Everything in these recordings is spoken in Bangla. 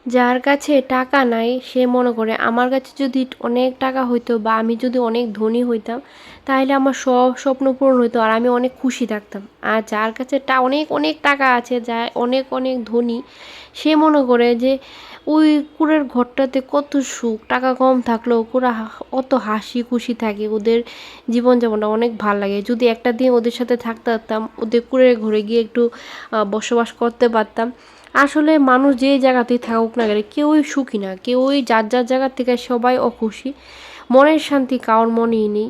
যার কাছে টাকা নাই সে মনে করে আমার কাছে যদি অনেক টাকা হইতো বা আমি যদি অনেক ধনী হইতাম তাহলে আমার সব স্বপ্ন পূরণ হইতো আর আমি অনেক খুশি থাকতাম। আর যার কাছে অনেক অনেক টাকা আছে, যা অনেক অনেক ধনী, সে মনে করে যে ওই কুঁড়ের ঘরটাতে কত সুখ, টাকা কম থাকলেও পুরা অত হাসি খুশি থাকে, ওদের জীবনযাপনটা অনেক ভাল লাগে। যদি একটা দিন ওদের সাথে থাকতে পারতাম, ওদের কুঁড়ের ঘরে গিয়ে একটু বসবাস করতে পারতাম। আসলে মানুষ যে জায়গাতেই থাকুক না কেন কেউই সুখী না, কেউই যার যার জায়গার থেকে সবাই অখুশি। মনের শান্তি কারোর মনেই নেই,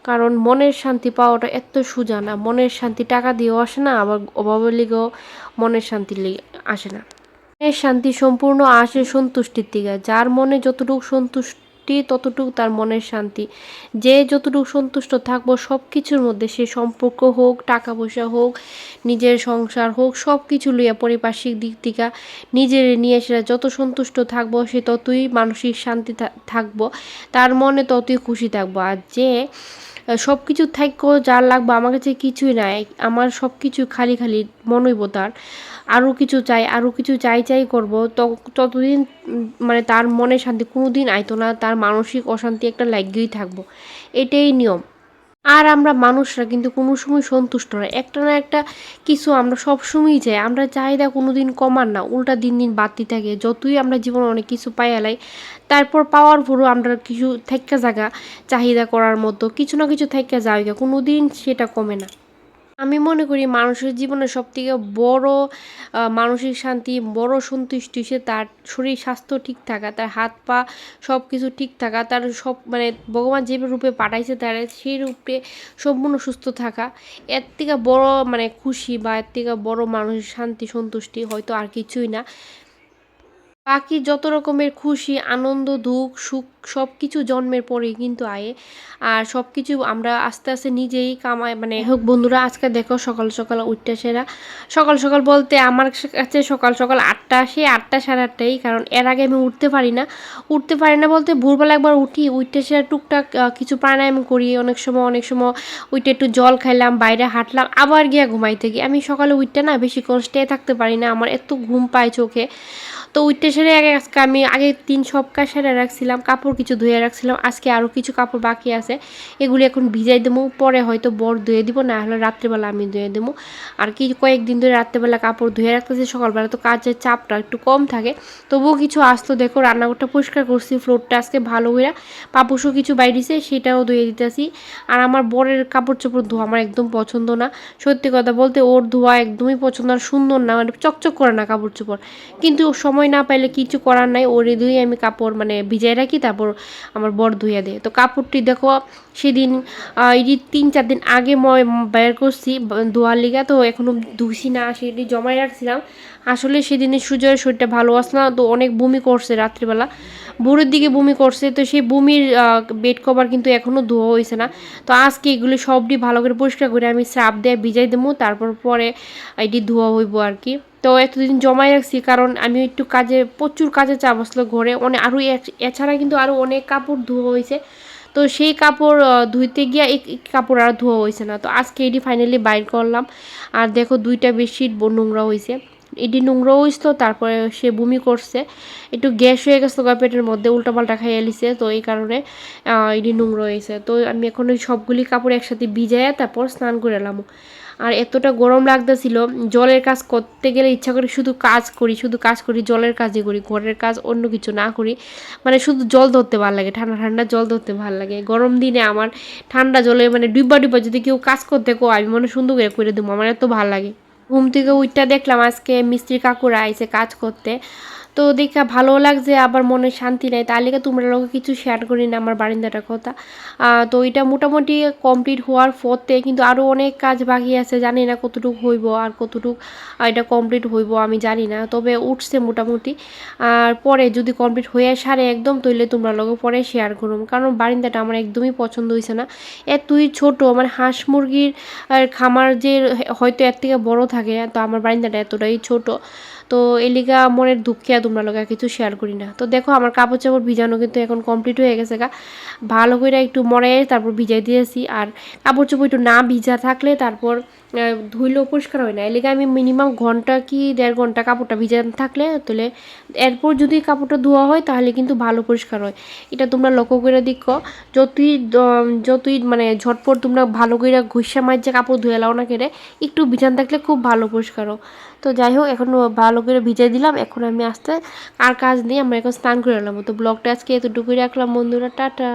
কারণ মনের শান্তি পাওয়াটা এত সোজা না। মনের শান্তি টাকা দিয়েও আসে না, আবার অভাবের লেগেও মনের শান্তি আসে না। মনের শান্তি সম্পূর্ণ আসে সন্তুষ্টির থেকে। যার মনে যতটুকু সন্তুষ্টি ততটুকু তার মনের শান্তি। যে যতটুকু সন্তুষ্ট থাকবো সব কিছুর মধ্যে, সে সম্পর্ক হোক, টাকা পয়সা হোক, নিজের সংসার হোক, সব কিছু লইয়া পারিপার্শ্বিক দিক থেকে নিজের নিয়ে সেটা যত সন্তুষ্ট থাকবো সে ততই মানসিক শান্তি থাকবো, তার মনে ততই খুশি থাকবো। আর যে সব কিছু থাকলেও যার লাগবে আমার কাছে কিছুই নাই, আমার সব কিছু খালি খালি মনে হইব তার, আরও কিছু চাই, আরও কিছু চাই চাই করবো, ততদিন মানে তার মনে শান্তি কোনো দিন আইতো না, তার মানসিক অশান্তি একটা লাগিয়েই থাকবো। এটাই নিয়ম। আর আমরা মানুষরা কিন্তু কোনো সময় সন্তুষ্ট নয়, একটা না একটা কিছু আমরা সব সময়ই চাই। আমরা চাহিদা কোনো দিন কমার না, উল্টা দিন দিন বাড়তি থাকে। যতই আমরা জীবনে অনেক কিছু পাইয়ালাই, তারপর পাওয়ার পরও আমরা কিছু থাইক্কা জায়গা চাহিদা করার মতো কিছু না কিছু থাইক্কা যাওয়া, কোনো দিন সেটা কমে না। আমি মনে করি মানুষের জীবনে সবথেকে বড় মানসিক শান্তি, বড় সন্তুষ্টি সে তার শরীর স্বাস্থ্য ঠিক থাকা, তার হাত পা সব কিছু ঠিক থাকা, তার সব মানে ভগবান যে রূপে পাঠাইছে তার সেই রূপে সম্পূর্ণ সুস্থ থাকা। এর থেকে বড় মানে খুশি বা এর থেকে বড় মানসিক শান্তি সন্তুষ্টি হয়তো আর কিছুই না। বাকি যত রকমের খুশি, আনন্দ, দুঃখ, সুখ সব কিছু জন্মের পরেই কিন্তু আয়ে। আর সব কিছু আমরা আস্তে আস্তে নিজেই কামাই মানে হোক। বন্ধুরা, আজকে দেখো সকাল সকাল উঠতে সেরা, সকাল সকাল বলতে আমার কাছে সকাল সকাল 8টা, সে 8টা 8:30টাই, কারণ এর আগে আমি উঠতে পারি না বলতে ভোরবেলা একবার উঠি, উঠতে সেরা টুকটাক কিছু প্রাণায়াম করি, অনেক সময় উঠে একটু জল খাইলাম, বাইরে হাঁটলাম, আবার গিয়া ঘুমাইতে গিয়ে আমি সকালে উঠতে না বেশিক্ষণ স্টে থাকতে পারি না, আমার এত ঘুম পায় চোখে। তো উইটটা সেরে আজকে আমি আগে 3 সবকা সেরে রাখছিলাম, কাপড় কিছু ধুয়ে রাখছিলাম, আজকে আরও কিছু কাপড় বাকি আছে, এগুলি এখন ভিজাই দেবো, পরে হয়তো বর ধুয়ে দিব, না হলে রাত্রিবেলা আমি ধুয়ে দেবো। আর কি কয়েকদিন ধরে রাত্রিবেলা কাপড় ধুয়ে রাখতেছি, সকালবেলা তো কাজের চাপটা একটু কম থাকে, তবুও কিছু আসতো। দেখো রান্নাঘরটা পরিষ্কার করছি, ফ্লোরটা আজকে ভালো হইয়া, পাপুসও কিছু বাইরেছে সেটাও ধুয়ে দিতেছি। আর আমার বরের কাপড় চোপড় ধোয়া আমার একদম পছন্দ না, সত্যি কথা বলতে ওর ধোয়া একদমই পছন্দ না, সুন্দর না, মানে চকচক করে না কাপড় চোপড়। কিন্তু সময় না পাইলে কিছু করার নাই, ওরে ধুয়ে আমি কাপড় মানে ভিজাই রাখি, তারপর আমার বর ধুইয়া দেয়। তো কাপড়টি দেখো সেদিন এই 3-4 দিন আগে মই বের করছি ধোয়ার লিগা, তো এখনও ধুইছি না, সেটি জমাই রাখছিলাম। আসলে সেদিনের সুজয়ের শরীরটা ভালো আসে না, তো অনেক বমি করছে রাত্রিবেলা, ভোরের দিকে বমি করছে, তো সেই বমির বেড কভার কিন্তু এখনও ধোয়া হয়েছে না। তো আজকে এগুলি সবটি ভালো করে পরিষ্কার করে আমি স্রাব দিয়ে ভিজাই দেবো, তারপর পরে এটি ধোয়া হইব আর কি। তো এতদিন জমাই রাখছি, কারণ আমি একটু প্রচুর কাজে চাপ আসলো ঘরে অনেক, আরও এছাড়া কিন্তু আরও অনেক কাপড় ধোয়া হয়েছে। তো সেই কাপড় ধুইতে গিয়া এই কাপড় আর ধোয়া হয়েছে না, তো আজকে এটি ফাইনালি বাইর করলাম। আর দেখো 2টা বেডশিট নোংরা হয়েছে, এটি নোংরা হয়েছিল, তারপরে সে বমি করছে, একটু গ্যাস হয়ে গেছে পেটের মধ্যে, উল্টাপাল্টা খাইয়ে লিছে, তো এই কারণে এটি নোংরা হয়েছে। তো আমি এখন ওই সবগুলি কাপড় একসাথে ভিজাইয়া তারপর স্নান করে এলাম। আর এতটা গরম লাগতেছিল, জলের কাজ করতে গেলে ইচ্ছা করি শুধু কাজ করি, জলের কাজই করি, ঘরের কাজ অন্য কিছু না করি, মানে শুধু জল ধরতে ভালো লাগে, ঠান্ডা ঠান্ডা জল ধরতে ভালো লাগে। গরম দিনে আমার ঠান্ডা জলে মানে ডুবা ডুবা যদি কেউ কাজ করতে আমি মনে সুন্দর করে দেবো, আমার এত ভালো লাগে। ঘুম থেকে উইঠটা দেখলাম আজকে মিস্ত্রি কাকুরা আইছে কাজ করতে, তো দেখা ভালো লাগছে, আবার মনে শান্তি নেই, তার লিগে তোমরা লোক কিছু শেয়ার করি না আমার বারিন্দাটার কথা। তো এটা মোটামুটি কমপ্লিট হওয়ার পথে, কিন্তু আরও অনেক কাজ বাকি আছে, জানি না কতটুকু হইব আর কতটুকু এটা কমপ্লিট হইব আমি জানি না, তবে উঠছে মোটামুটি। আর পরে যদি কমপ্লিট হয়ে সারে একদম, তৈলে তোমরা লোক পরে শেয়ার করুম, কারণ বারিন্দাটা আমার একদমই পছন্দ হয়েছে না। তুই ছোট মানে হাঁস মুরগির খামার যে হয়তো এর থেকে বড় থাকে, তো আমার বারিন্দাটা এতটাই ছোট, তো এলিগা মনের দুঃখে তোমরা লোক কিছু শেয়ার করি না। তো দেখো আমার কাপড় চাপড় ভিজানো কিন্তু এখন কমপ্লিট হয়ে গেছে গা, ভালো করে একটু মরে তারপর ভিজাই দিয়েছি। আর কাপড় চোপড় একটু না ভিজা থাকলে তারপর ধুইলেও পরিষ্কার হয় না, এলিগা আমি মিনিমাম ঘন্টা কি 1.5 ঘন্টা কাপড়টা ভিজা থাকলে তাহলে এরপর যদি কাপড়টা ধোয়া হয় তাহলে কিন্তু ভালো পরিষ্কার হয়। এটা তোমরা লক্ষ্য করে দেখো, যতই মানে ঝটপট তোমরা ভালো করে ঘষা মাঝে কাপড় ধুয়ে লাও না কেড়ে, একটু ভিজান থাকলে খুব ভালো পরিষ্কার হয়। তো যাই হোক এখন ভালো করে ভিজাই দিলাম, এখন আমি আস্তে আর কাজ নেই, আমরা এখন স্নান করে এলাম। তো ব্লগটা আজকে এতটুকুই রাখলাম বন্ধুরা, টাটা।